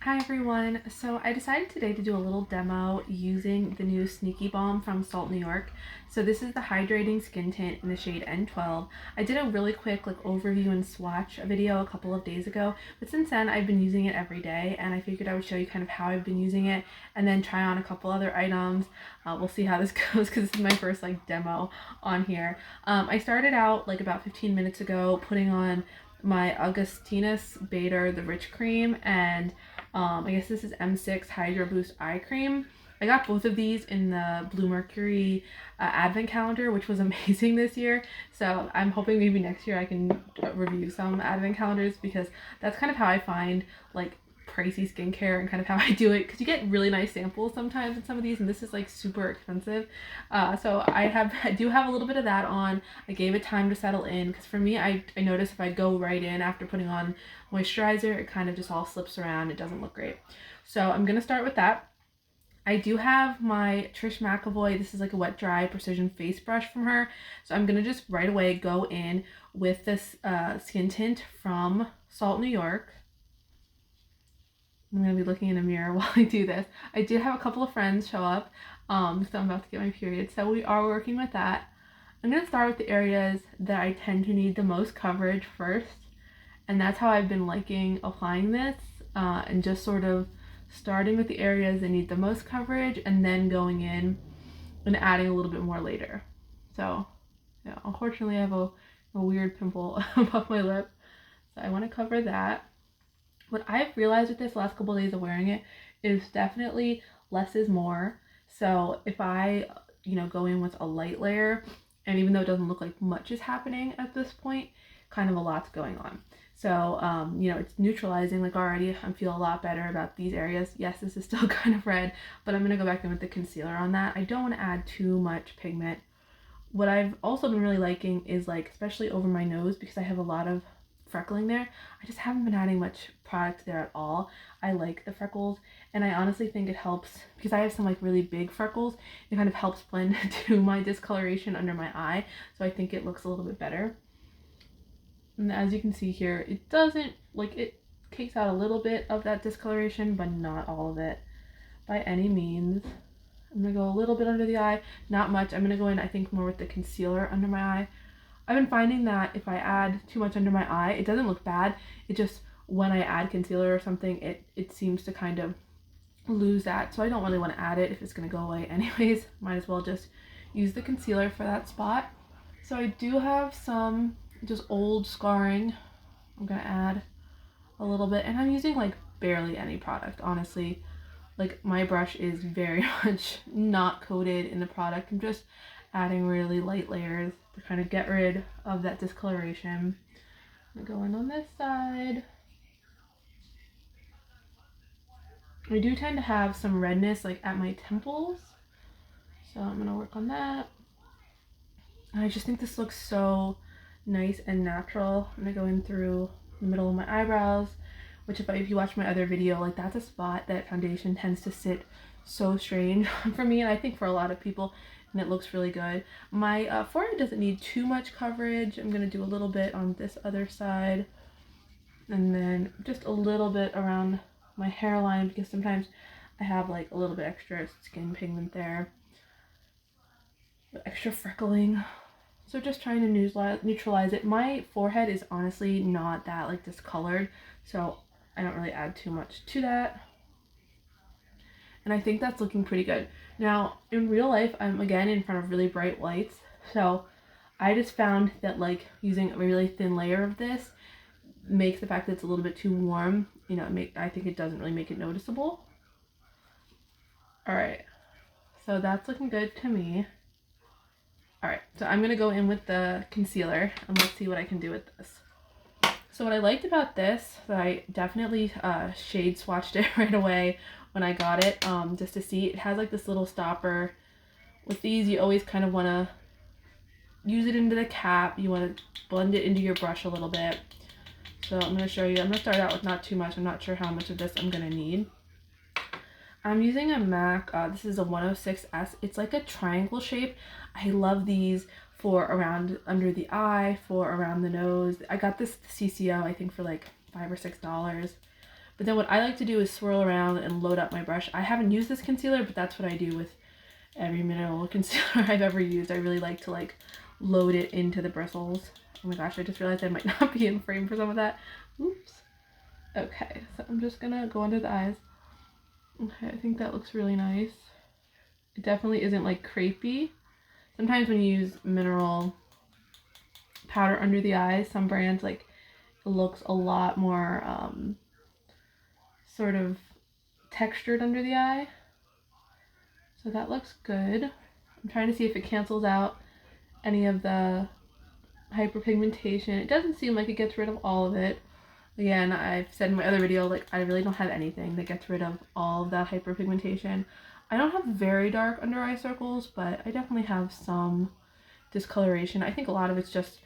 Hi everyone! So I decided today to do a little demo using the new Sneaky Balm from Salt New York. So this is the hydrating skin tint in the shade N12. I did a really quick overview and swatch video a couple of days ago, but since then I've been using it every day and I figured I would show you kind of how I've been using it and then try on a couple other items. We'll see how this goes because this is my first demo on here. I started out about 15 minutes ago putting on my Augustinus Bader, the Rich Cream, and I guess this is M6 Hydro Boost Eye Cream. I got both of these in the Blue Mercury advent calendar, which was amazing this year. So I'm hoping maybe next year I can review some advent calendars because that's kind of how I find pricey skincare and kind of how I do it, because you get really nice samples sometimes in some of these, and this is super expensive. So I do have a little bit of that on. I gave it time to settle in because for me, I notice if I go right in after putting on moisturizer, it kind of just all slips around. It doesn't look great. So I'm gonna start with that. I do have my Trish McAvoy. This is a wet dry precision face brush from her. So I'm gonna just right away go in with this skin tint from Salt New York. I'm going to be looking in a mirror while I do this. I did have a couple of friends show up, so I'm about to get my period. So we are working with that. I'm going to start with the areas that I tend to need the most coverage first. And that's how I've been liking applying this, and just sort of starting with the areas that need the most coverage and then going in and adding a little bit more later. So, yeah, unfortunately I have a weird pimple above my lip. So I want to cover that. What I've realized with this last couple of days of wearing it is definitely less is more. So if I, go in with a light layer, and even though it doesn't look like much is happening at this point, kind of a lot's going on. So, it's neutralizing already. I feel a lot better about these areas. Yes, this is still kind of red, but I'm going to go back in with the concealer on that. I don't want to add too much pigment. What I've also been really liking is especially over my nose, because I have a lot of freckling there. I just haven't been adding much product there at all. I like the freckles, and I honestly think it helps because I have some really big freckles. It kind of helps blend to my discoloration under my eye, so I think it looks a little bit better. And as you can see here, it doesn't it takes out a little bit of that discoloration, but not all of it by any means. I'm gonna go a little bit under the eye, not much. I'm gonna go in, I think, more with the concealer under my eye. I've been finding that if I add too much under my eye, it doesn't look bad. It just, when I add concealer or something, it seems to kind of lose that. So I don't really want to add it if it's going to go away anyways. Might as well just use the concealer for that spot. So I do have some just old scarring. I'm going to add a little bit. And I'm using barely any product, honestly. My brush is very much not coated in the product. I'm just adding really light layers to kind of get rid of that discoloration. I'm gonna go in on this side. I do tend to have some redness at my temples, so I'm gonna work on that. And I just think this looks so nice and natural. I'm gonna go in through the middle of my eyebrows, which if you watch my other video, that's a spot that foundation tends to sit so strange for me, and I think for a lot of people, and it looks really good. My forehead doesn't need too much coverage. I'm going to do a little bit on this other side, and then just a little bit around my hairline, because sometimes I have a little bit extra skin pigment there, extra freckling. So just trying to neutralize it. My forehead is honestly not that discolored, so I don't really add too much to that. And I think that's looking pretty good. Now, in real life, I'm again in front of really bright lights, so I just found that using a really thin layer of this makes the fact that it's a little bit too warm, I think it doesn't really make it noticeable. Alright, so that's looking good to me. Alright, so I'm going to go in with the concealer, and let's see what I can do with this. So what I liked about this, that I definitely shade swatched it right away when I got it, just to see. It has this little stopper. With these, you always kind of want to use it into the cap. You want to blend it into your brush a little bit. So I'm going to show you. I'm going to start out with not too much. I'm not sure how much of this I'm going to need. I'm using a MAC. This is a 106S. It's a triangle shape. I love these for around under the eye, for around the nose. I got this CCO, I think, for $5 or $6. But then what I like to do is swirl around and load up my brush. I haven't used this concealer, but that's what I do with every mineral concealer I've ever used. I really like to like load it into the bristles. Oh my gosh, I just realized I might not be in frame for some of that. Oops. Okay, so I'm just gonna go under the eyes. Okay, I think that looks really nice. It definitely isn't like crepey. Sometimes when you use mineral powder under the eyes, some brands like it looks a lot more sort of textured under the eye. So that looks good. I'm trying to see if it cancels out any of the hyperpigmentation. It doesn't seem like it gets rid of all of it. Again, I've said in my other video, like I really don't have anything that gets rid of all of that hyperpigmentation. I don't have very dark under eye circles, but I definitely have some discoloration. I think a lot of it's just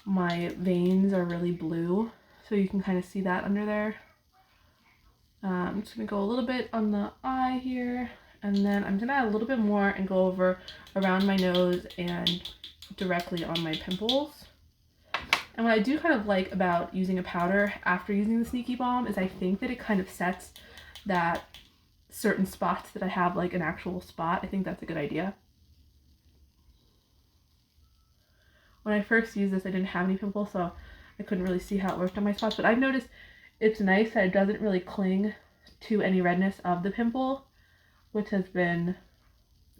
my veins are really blue, so you can kind of see that under there. I'm just gonna go a little bit on the eye here, and then I'm gonna add a little bit more and go over around my nose and directly on my pimples. And what I do kind of like about using a powder after using the Sneaky Balm is I think that it kind of sets that certain spots that I have like an actual spot. I think that's a good idea. When I first used this, I didn't have any pimples, so I couldn't really see how it worked on my spots, but I've noticed it's nice that it doesn't really cling to any redness of the pimple, which has been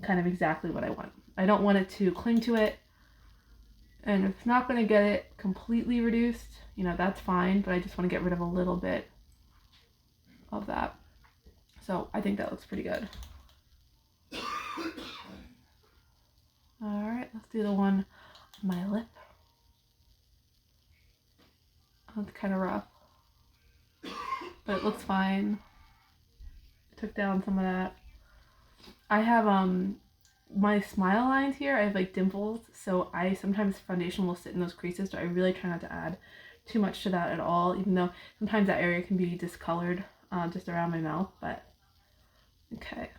kind of exactly what I want. I don't want it to cling to it, and if it's not going to get it completely reduced, you know, that's fine, but I just want to get rid of a little bit of that. So I think that looks pretty good. Alright, let's do the one on my lip. That's kind of rough, but it looks fine. Took down some of that. I have my smile lines here, I have like dimples, so I sometimes foundation will sit in those creases, so I really try not to add too much to that at all, even though sometimes that area can be discolored just around my mouth, but okay.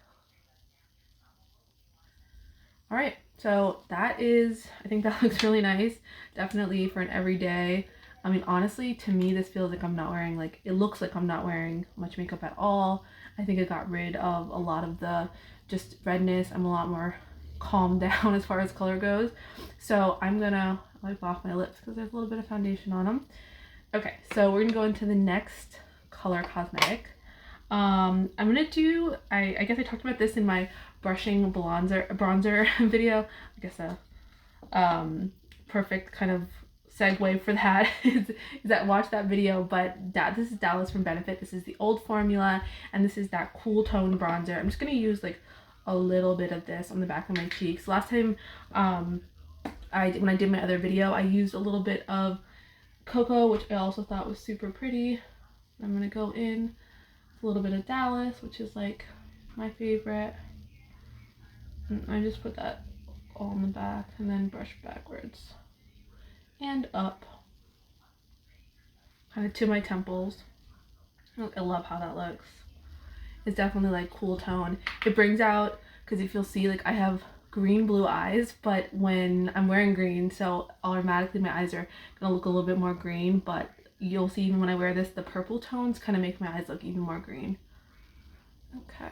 Alright, so that is, I think that looks really nice, definitely for an everyday. I mean, honestly, to me, this feels like I'm not wearing, like, it looks like I'm not wearing much makeup at all. I think I got rid of a lot of the just redness. I'm a lot more calmed down as far as color goes. So I'm gonna wipe off my lips because there's a little bit of foundation on them. Okay, so we're gonna go into the next color cosmetic. I'm gonna do, I guess I talked about this in my brushing bronzer video. I guess a perfect kind of segue for that is that watch that video, but this is Dallas from Benefit. This is the old formula, and this is that cool tone bronzer. I'm just gonna use like a little bit of this on the back of my cheeks. Last time when I did my other video, I used a little bit of Cocoa, which I also thought was super pretty. I'm gonna go in with a little bit of Dallas, which is like my favorite. And I just put that all on the back and then brush backwards and up, kind of to my temples. I love how that looks. It's definitely like cool tone. It brings out, because if you'll see, like I have green blue eyes, but when I'm wearing green, so automatically my eyes are gonna look a little bit more green, but you'll see even when I wear this, the purple tones kind of make my eyes look even more green. Okay.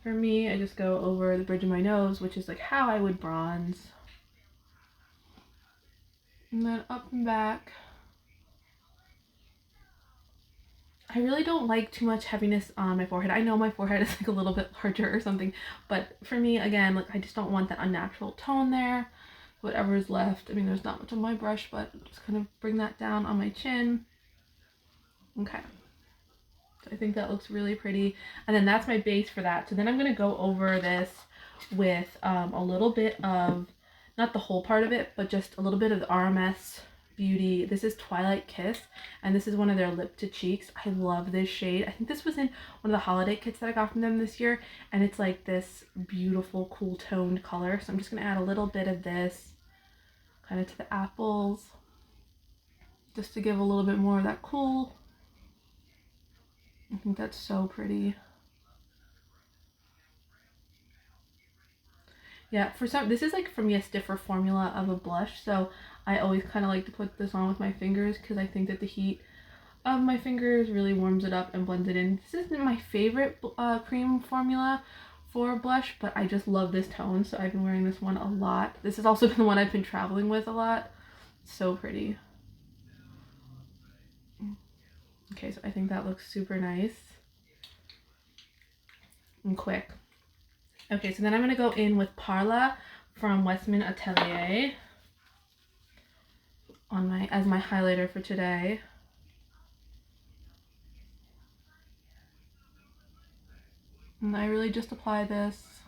For me, I just go over the bridge of my nose, which is like how I would bronze. And then up and back. I really don't like too much heaviness on my forehead. I know my forehead is like a little bit larger or something, but for me, again, like I just don't want that unnatural tone there. Whatever is left, I mean, there's not much on my brush, but just kind of bring that down on my chin. Okay. So I think that looks really pretty. And then that's my base for that. So then I'm going to go over this with a little bit of, not the whole part of it, but just a little bit of the RMS Beauty. This is Twilight Kiss, and this is one of their lip to cheeks. I love this shade. I think this was in one of the holiday kits that I got from them this year, and it's like this beautiful cool toned color. So I'm just going to add a little bit of this kind of to the apples, just to give a little bit more of that cool. I think that's so pretty. Yeah, this is like for me a stiffer formula of a blush, so I always kind of like to put this on with my fingers because I think that the heat my fingers really warms it up and blends it in. This isn't my favorite cream formula for blush, but I just love this tone, so I've been wearing this one a lot. This has also been the one I've been traveling with a lot. So pretty. Okay, so I think that looks super nice and quick. Okay, so then I'm going to go in with Parla from Westman Atelier on as my highlighter for today. And I really just apply this,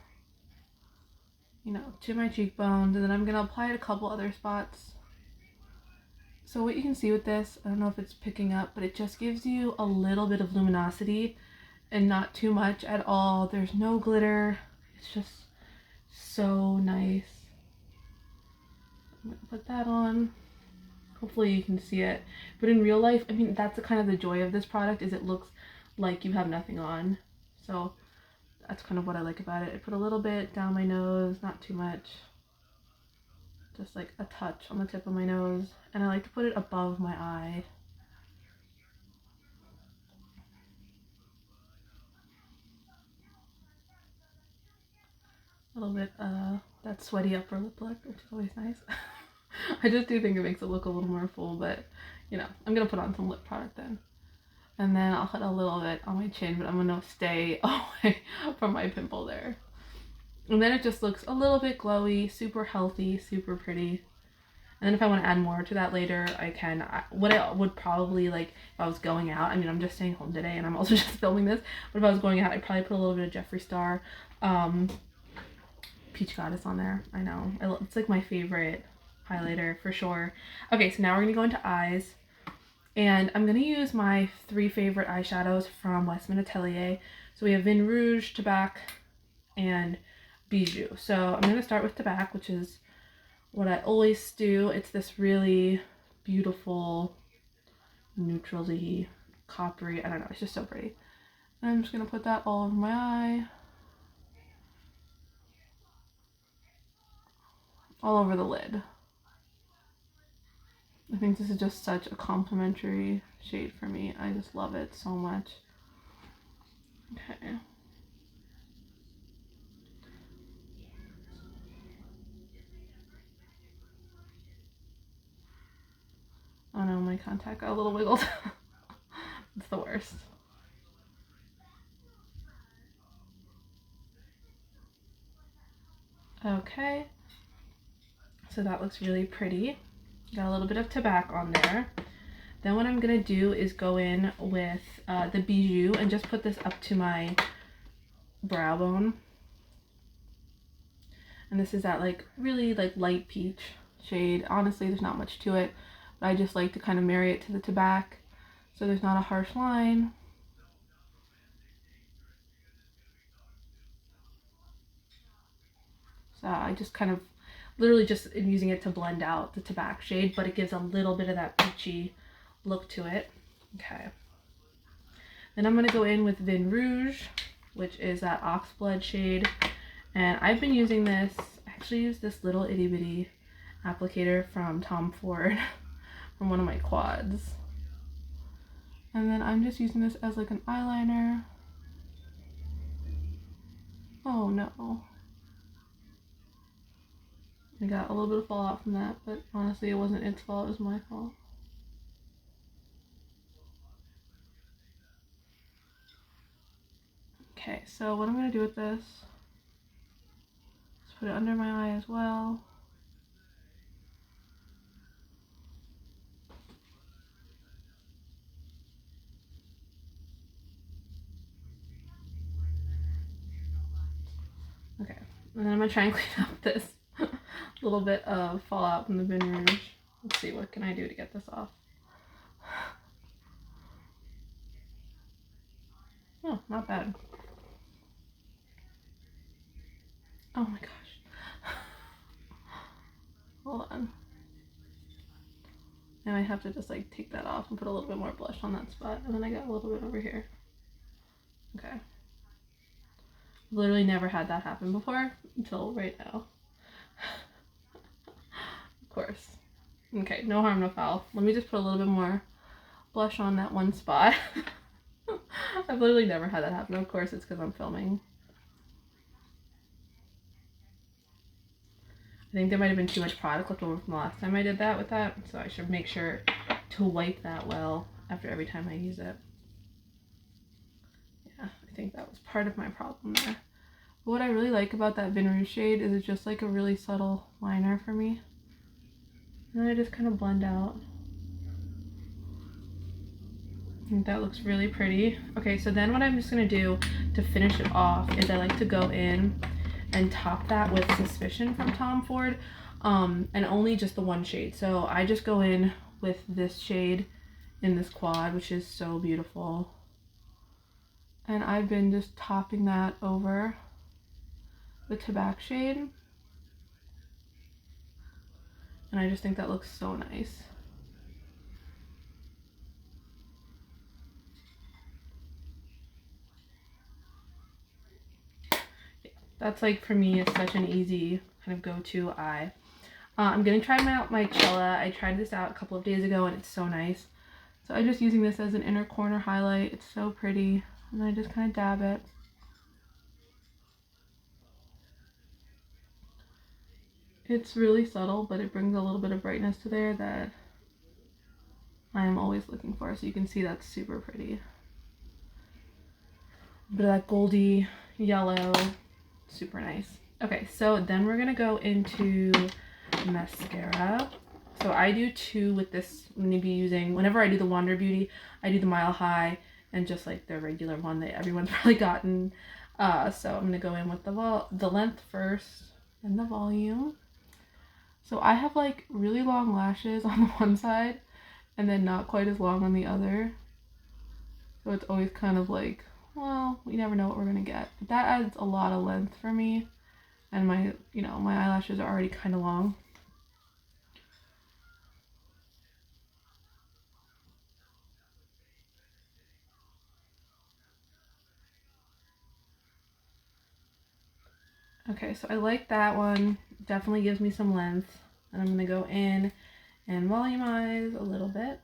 to my cheekbones, and then I'm going to apply it a couple other spots. So what you can see with this, I don't know if it's picking up, but it just gives you a little bit of luminosity and not too much at all. There's no glitter. It's just so nice. I'm gonna put that on. Hopefully you can see it. But in real life, I mean, that's kind of the joy of this product, is it looks like you have nothing on. So that's kind of what I like about it. I put a little bit down my nose, not too much. Just like a touch on the tip of my nose. And I like to put it above my eye. A little bit that sweaty upper lip look, which is always nice. I just do think it makes it look a little more full, but I'm gonna put on some lip product then. And then I'll put a little bit on my chin, but I'm gonna stay away from my pimple there. And then it just looks a little bit glowy, super healthy, super pretty. And then if I want to add more to that later, I can. What I would probably, like, if I was going out, I mean, I'm just staying home today and I'm also just filming this, but if I was going out, I'd probably put a little bit of Jeffree Star Peach Goddess on there. I know. It's like my favorite highlighter for sure. Okay, so now we're going to go into eyes. And I'm going to use my 3 favorite eyeshadows from Westman Atelier. So we have Vin Rouge, Tabac, and Bijou. So I'm going to start with Tabac, which is what I always do. It's this really beautiful, neutrally coppery, I don't know, it's just so pretty. And I'm just going to put that all over my eye. All over the lid. I think this is just such a complimentary shade for me. I just love it so much. Okay. Oh no, my contact got a little wiggled. It's the worst. Okay. So that looks really pretty. Got a little bit of Tabac on there. Then what I'm going to do is go in with the Bijou and just put this up to my brow bone. And this is that like really like light peach shade. Honestly, there's not much to it, but I just like to kind of marry it to the Tabac so there's not a harsh line. So I just kind of literally just am using it to blend out the Tabac shade, but it gives a little bit of that peachy look to it. Okay. Then I'm going to go in with Vin Rouge, which is that Oxblood shade. And I've been using this, I actually used this little itty bitty applicator from Tom Ford from one of my quads. And then I'm just using this as like an eyeliner. Oh no. I got a little bit of fallout from that, but honestly it wasn't its fault, it was my fault. Okay, so what I'm going to do with this is put it under my eye as well. Okay, and then I'm going to try and clean up this little bit of fallout from the Vin Rouge. Let's see, what can I do to get this off? Oh, not bad. Oh my gosh. Hold on. Now I have to just like take that off and put a little bit more blush on that spot. And then I got a little bit over here. Okay. Literally never had that happen before until right now. Of course. Okay, no harm, no foul. Let me just put a little bit more blush on that one spot. I've literally never had that happen. Of course, it's because I'm filming. I think there might have been too much product left over from the last time I did that with that, so I should make sure to wipe that well after every time I use it. Yeah, I think that was part of my problem there. But what I really like about that Vin Rouge shade is it's just like a really subtle liner for me. And then I just kind of blend out. I think that looks really pretty. Okay, so then what I'm just gonna do to finish it off is I like to go in and top that with Suspicion from Tom Ford, and only just the one shade. So I just go in with this shade in this quad, which is so beautiful. And I've been just topping that over the Tobacco shade. And I just think that looks so nice. That's like, for me, it's such an easy kind of go-to eye. I'm gonna try out my Cella. I tried this out a couple of days ago and it's so nice. So I'm just using this as an inner corner highlight. It's so pretty. And I just kind of dab it. It's really subtle, but it brings a little bit of brightness to there that I am always looking for. So you can see that's super pretty. But that goldy yellow, super nice. Okay, so then we're gonna go into mascara. So I do two with this. I'm gonna be using, whenever I do the Wander Beauty, I do the Mile High and just like the regular one that everyone's probably gotten. So I'm gonna go in with the length first and the volume. So I have like really long lashes on the one side and then not quite as long on the other. So it's always kind of like, well, we never know what we're gonna get. But that adds a lot of length for me. And my, my eyelashes are already kind of long. Okay, so I like that one. Definitely gives me some length. And I'm gonna go in and volumize a little bit.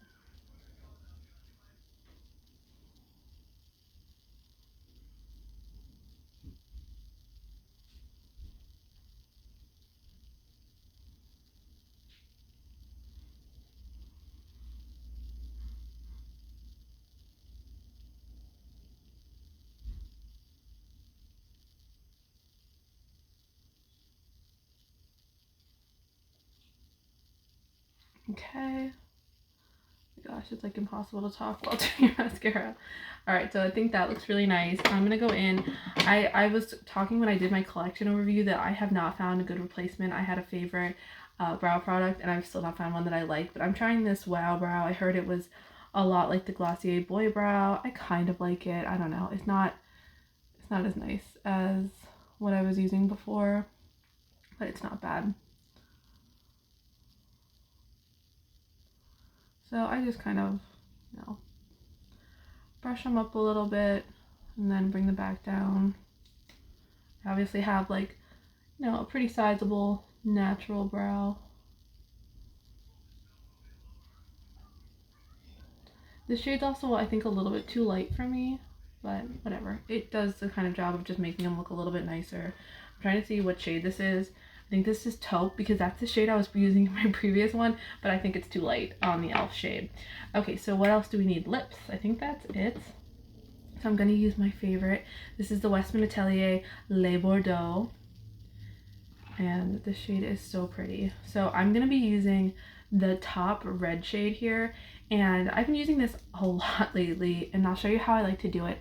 Okay. Gosh, it's like impossible to talk while doing mascara. All right, so I think that looks really nice. I'm gonna go in. I was talking when I did my collection overview that I have not found a good replacement. I had a favorite brow product and I've still not found one that I like, but I'm trying this Wow Brow. I heard it was a lot like the Glossier Boy Brow. I kind of like it. I don't know. It's not as nice as what I was using before, but it's not bad. So I just kind of, brush them up a little bit and then bring them back down. I obviously have like, a pretty sizable natural brow. This shade's also, I think, a little bit too light for me, but whatever. It does the kind of job of just making them look a little bit nicer. I'm trying to see what shade this is. I think this is Taupe because that's the shade I was using in my previous one, but I think it's too light on the e.l.f. shade. Okay, so what else do we need? Lips. I think that's it. So I'm going to use my favorite. This is the Westman Atelier Le Bordeaux. And this shade is so pretty. So I'm going to be using the top red shade here. And I've been using this a lot lately, and I'll show you how I like to do it.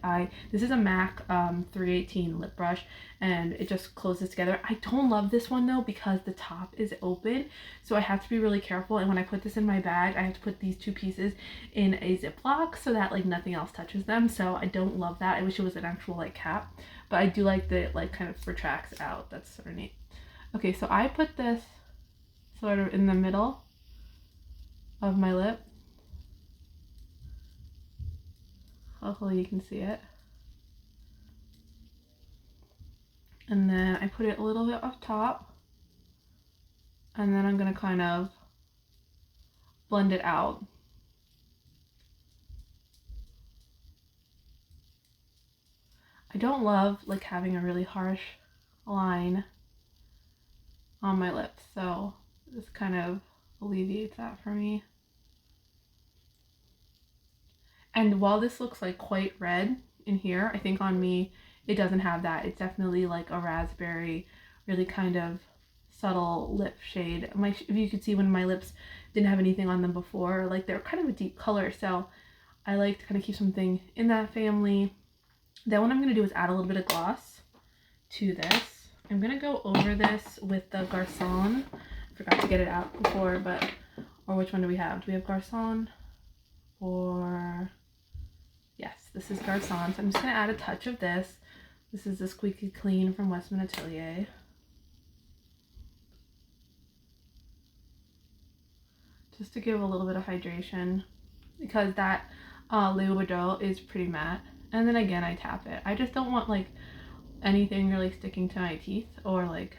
This is a MAC 318 lip brush, and it just closes together. I don't love this one though because the top is open, so I have to be really careful. And when I put this in my bag, I have to put these two pieces in a Ziploc so that like nothing else touches them. So I don't love that. I wish it was an actual like cap, but I do like that it like kind of retracts out. That's sort of neat. Okay, so I put this sort of in the middle of my lip. Hopefully you can see it. And then I put it a little bit up top. And then I'm going to kind of blend it out. I don't love like having a really harsh line on my lips, so this kind of alleviates that for me. And while this looks like quite red in here, I think on me it doesn't have that. It's definitely like a raspberry, really kind of subtle lip shade. If you could see when my lips didn't have anything on them before, like they're kind of a deep color, so I like to kind of keep something in that family. Then what I'm going to do is add a little bit of gloss to this. I'm going to go over this with the Garçon. Forgot to get it out before, or which one do we have? Do we have Garçon? Or, yes, this is Garçon. So I'm just going to add a touch of this. This is the Squeaky Clean from Westman Atelier. Just to give a little bit of hydration, because that Le Bordeaux is pretty matte. And then again, I tap it. I just don't want like anything really sticking to my teeth or like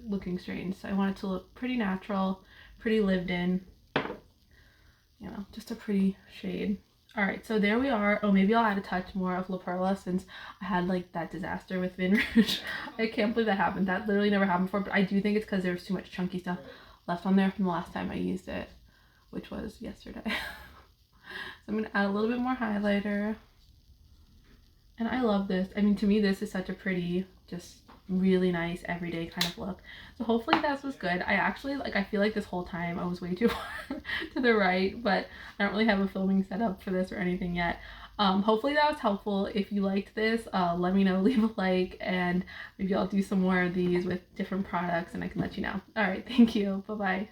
looking strange. So I want it to look pretty natural, pretty lived in, you know, just a pretty shade. All right, so there we are. Oh, maybe I'll add a touch more of La Perla since I had like that disaster with Vin Rouge. I can't believe that happened. That literally never happened before, but I do think it's because there was too much chunky stuff left on there from the last time I used it, which was yesterday. So I'm gonna add a little bit more highlighter. And I love this. I mean, to me, this is such a pretty, just really nice everyday kind of look. So hopefully that was good. I actually, like, I feel like this whole time I was way too far to the right, but I don't really have a filming setup for this or anything yet. Hopefully that was helpful. If you liked this, let me know, leave a like, and maybe I'll do some more of these with different products and I can let you know. All right, thank you. Bye-bye.